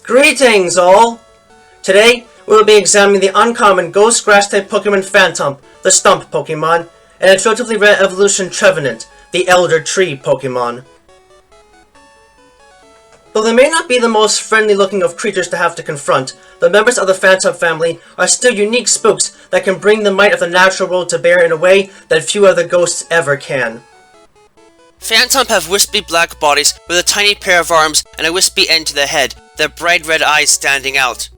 Greetings, all! Today, we will be examining the uncommon Ghost Grass-type Pokemon Phantump, the Stump Pokémon, and its relatively rare evolution Trevenant, the Elder Tree Pokémon. Though they may not be the most friendly-looking of creatures to have to confront, the members of the Phantump family are still unique spooks that can bring the might of the natural world to bear in a way that few other ghosts ever can. Phantump have wispy black bodies with a tiny pair of arms and a wispy end to the head, their bright red eyes standing out.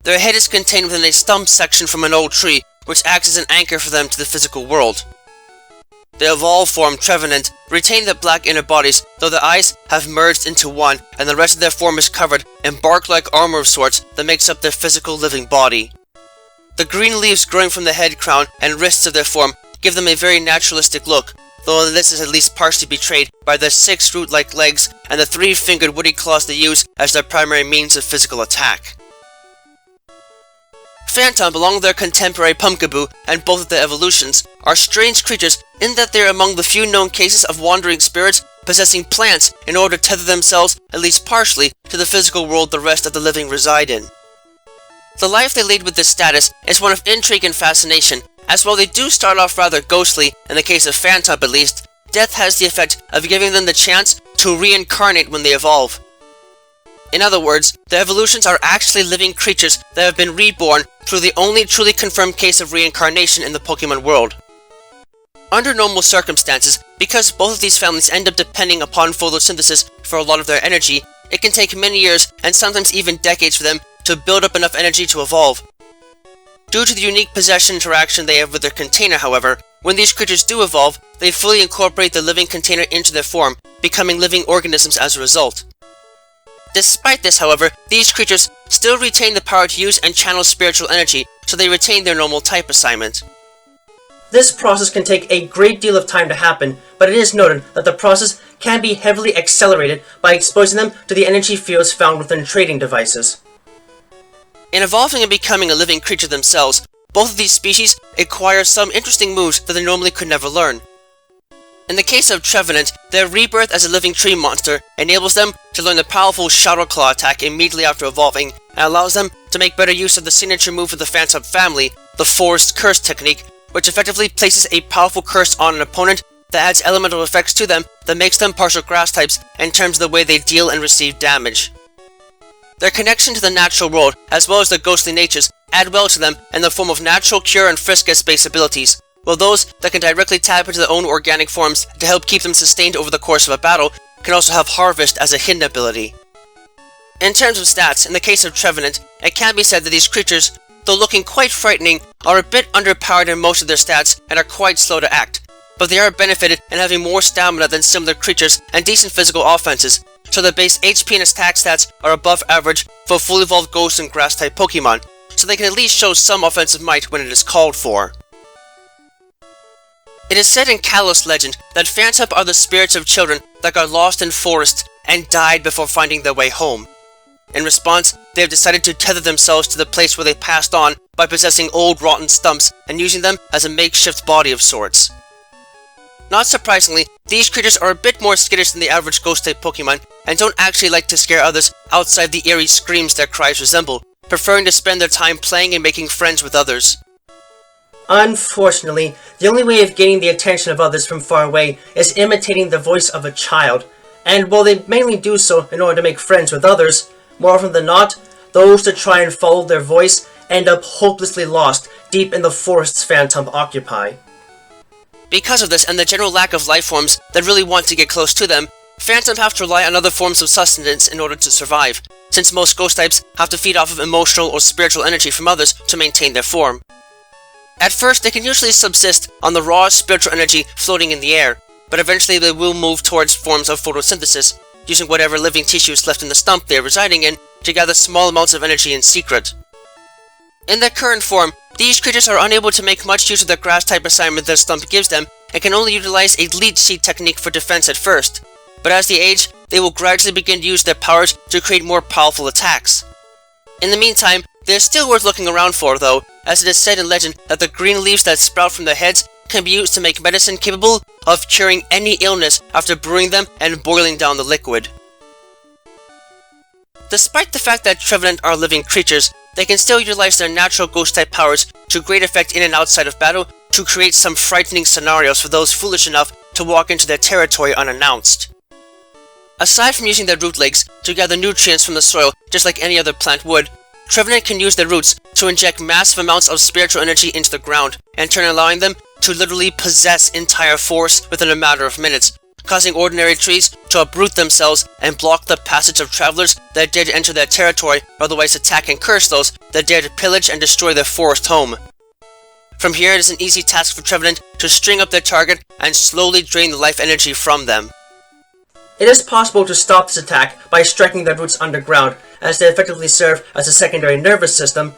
Their head is contained within a stump section from an old tree, which acts as an anchor for them to the physical world. The evolved form, Trevenant, retain their black inner bodies, though their eyes have merged into one, and the rest of their form is covered in bark-like armor of sorts that makes up their physical living body. The green leaves growing from the head crown and wrists of their form give them a very naturalistic look, though this is at least partially betrayed by their 6 root-like legs and the 3-fingered woody claws they use as their primary means of physical attack. Phantump, along with their contemporary Pumpkaboo and both of their evolutions, are strange creatures in that they are among the few known cases of wandering spirits possessing plants in order to tether themselves, at least partially, to the physical world the rest of the living reside in. The life they lead with this status is one of intrigue and fascination, as while they do start off rather ghostly, in the case of Phantump at least, death has the effect of giving them the chance to reincarnate when they evolve. In other words, their evolutions are actually living creatures that have been reborn through the only truly confirmed case of reincarnation in the Pokemon world. Under normal circumstances, because both of these families end up depending upon photosynthesis for a lot of their energy, it can take many years and sometimes even decades for them to build up enough energy to evolve. Due to the unique possession interaction they have with their container, however, when these creatures do evolve, they fully incorporate the living container into their form, becoming living organisms as a result. Despite this, however, these creatures still retain the power to use and channel spiritual energy, so they retain their normal type assignment. This process can take a great deal of time to happen, but it is noted that the process can be heavily accelerated by exposing them to the energy fields found within trading devices. In evolving and becoming a living creature themselves, both of these species acquire some interesting moves that they normally could never learn. In the case of Trevenant, their rebirth as a living tree monster enables them to learn the powerful Shadow Claw attack immediately after evolving, and allows them to make better use of the signature move of the Phantump family, the Forest Curse technique, which effectively places a powerful curse on an opponent that adds elemental effects to them that makes them partial grass types in terms of the way they deal and receive damage. Their connection to the natural world, as well as their ghostly natures, add well to them in the form of natural cure and friskus-based abilities, while those that can directly tap into their own organic forms to help keep them sustained over the course of a battle can also have Harvest as a hidden ability. In terms of stats, in the case of Trevenant, it can be said that these creatures, though looking quite frightening, are a bit underpowered in most of their stats and are quite slow to act, but they are benefited in having more stamina than similar creatures and decent physical offenses, so their base HP and attack stats are above average for fully evolved ghost and grass-type Pokemon, so they can at least show some offensive might when it is called for. It is said in Kalos legend that Phantump are the spirits of children that got lost in forests and died before finding their way home. In response, they have decided to tether themselves to the place where they passed on by possessing old rotten stumps and using them as a makeshift body of sorts. Not surprisingly, these creatures are a bit more skittish than the average ghost-type Pokemon and don't actually like to scare others outside the eerie screams their cries resemble, preferring to spend their time playing and making friends with others. Unfortunately, the only way of gaining the attention of others from far away is imitating the voice of a child, and while they mainly do so in order to make friends with others, more often than not, those that try and follow their voice end up hopelessly lost deep in the forests Phantump occupy. Because of this and the general lack of life forms that really want to get close to them, Phantump have to rely on other forms of sustenance in order to survive, since most ghost types have to feed off of emotional or spiritual energy from others to maintain their form. At first, they can usually subsist on the raw spiritual energy floating in the air, but eventually they will move towards forms of photosynthesis, using whatever living tissue is left in the stump they are residing in to gather small amounts of energy in secret. In their current form, these creatures are unable to make much use of the grass-type assignment their stump gives them, and can only utilize a leech seed technique for defense at first, but as they age, they will gradually begin to use their powers to create more powerful attacks. In the meantime, they are still worth looking around for, though, as it is said in legend that the green leaves that sprout from their heads can be used to make medicine capable of curing any illness after brewing them and boiling down the liquid. Despite the fact that Trevenant are living creatures, they can still utilize their natural ghost-type powers to great effect in and outside of battle to create some frightening scenarios for those foolish enough to walk into their territory unannounced. Aside from using their root legs to gather nutrients from the soil just like any other plant would, Trevenant can use their roots to inject massive amounts of spiritual energy into the ground, in turn allowing them to literally possess entire forests within a matter of minutes, causing ordinary trees to uproot themselves and block the passage of travelers that dare to enter their territory, or otherwise attack and curse those that dare to pillage and destroy their forest home. From here, it is an easy task for Trevenant to string up their target and slowly drain the life energy from them. It is possible to stop this attack by striking their roots underground, as they effectively serve as a secondary nervous system,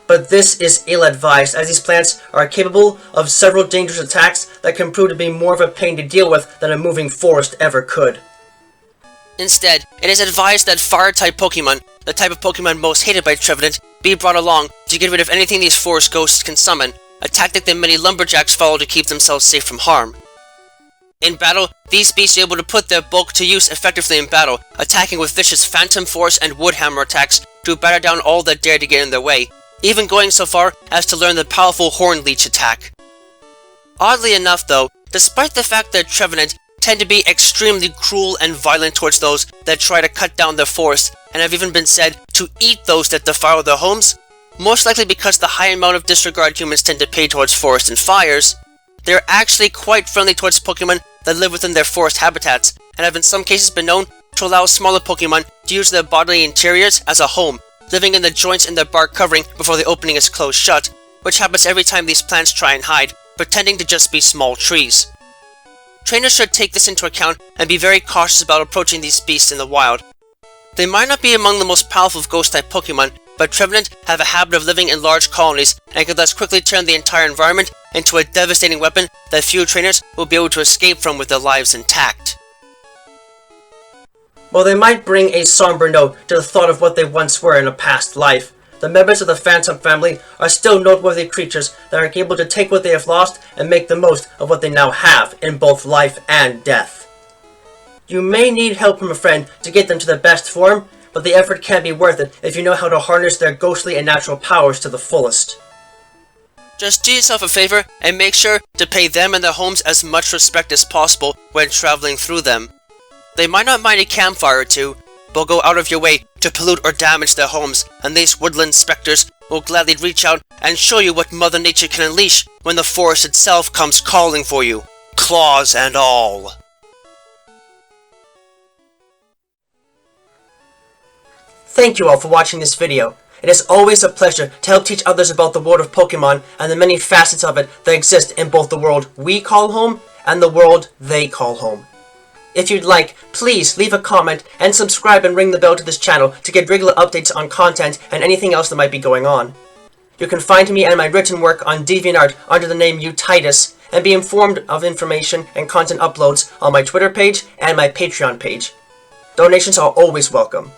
but this is ill-advised as these plants are capable of several dangerous attacks that can prove to be more of a pain to deal with than a moving forest ever could. Instead, it is advised that Fire-type Pokemon, the type of Pokemon most hated by Trevenant, be brought along to get rid of anything these forest ghosts can summon, a tactic that many lumberjacks follow to keep themselves safe from harm. In battle, these beasts are able to put their bulk to use effectively in battle, attacking with vicious Phantom Force and Wood Hammer attacks to batter down all that dare to get in their way, even going so far as to learn the powerful Horn Leech attack. Oddly enough though, despite the fact that Trevenant tend to be extremely cruel and violent towards those that try to cut down their forests, and have even been said to eat those that defile their homes, most likely because the high amount of disregard humans tend to pay towards forests and fires, they are actually quite friendly towards Pokemon that live within their forest habitats, and have in some cases been known to allow smaller Pokemon to use their bodily interiors as a home, living in the joints in their bark covering before the opening is closed shut, which happens every time these plants try and hide, pretending to just be small trees. Trainers should take this into account and be very cautious about approaching these beasts in the wild. They might not be among the most powerful of ghost-type Pokemon, but Trevenant have a habit of living in large colonies and can thus quickly turn the entire environment into a devastating weapon that few trainers will be able to escape from with their lives intact. While they might bring a somber note to the thought of what they once were in a past life, the members of the Phantump family are still noteworthy creatures that are able to take what they have lost and make the most of what they now have in both life and death. You may need help from a friend to get them to their best form, but the effort can be worth it if you know how to harness their ghostly and natural powers to the fullest. Just do yourself a favor and make sure to pay them and their homes as much respect as possible when traveling through them. They might not mind a campfire or two, but go out of your way to pollute or damage their homes, and these woodland specters will gladly reach out and show you what Mother Nature can unleash when the forest itself comes calling for you, claws and all. Thank you all for watching this video. It is always a pleasure to help teach others about the world of Pokemon and the many facets of it that exist in both the world we call home and the world they call home. If you'd like, please leave a comment and subscribe and ring the bell to this channel to get regular updates on content and anything else that might be going on. You can find me and my written work on DeviantArt under the name Utitus, and be informed of information and content uploads on my Twitter page and my Patreon page. Donations are always welcome.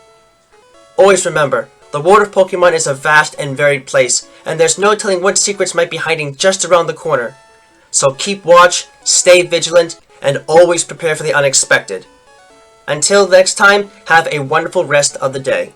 Always remember, the world of Pokemon is a vast and varied place, and there's no telling what secrets might be hiding just around the corner. So keep watch, stay vigilant, and always prepare for the unexpected. Until next time, have a wonderful rest of the day.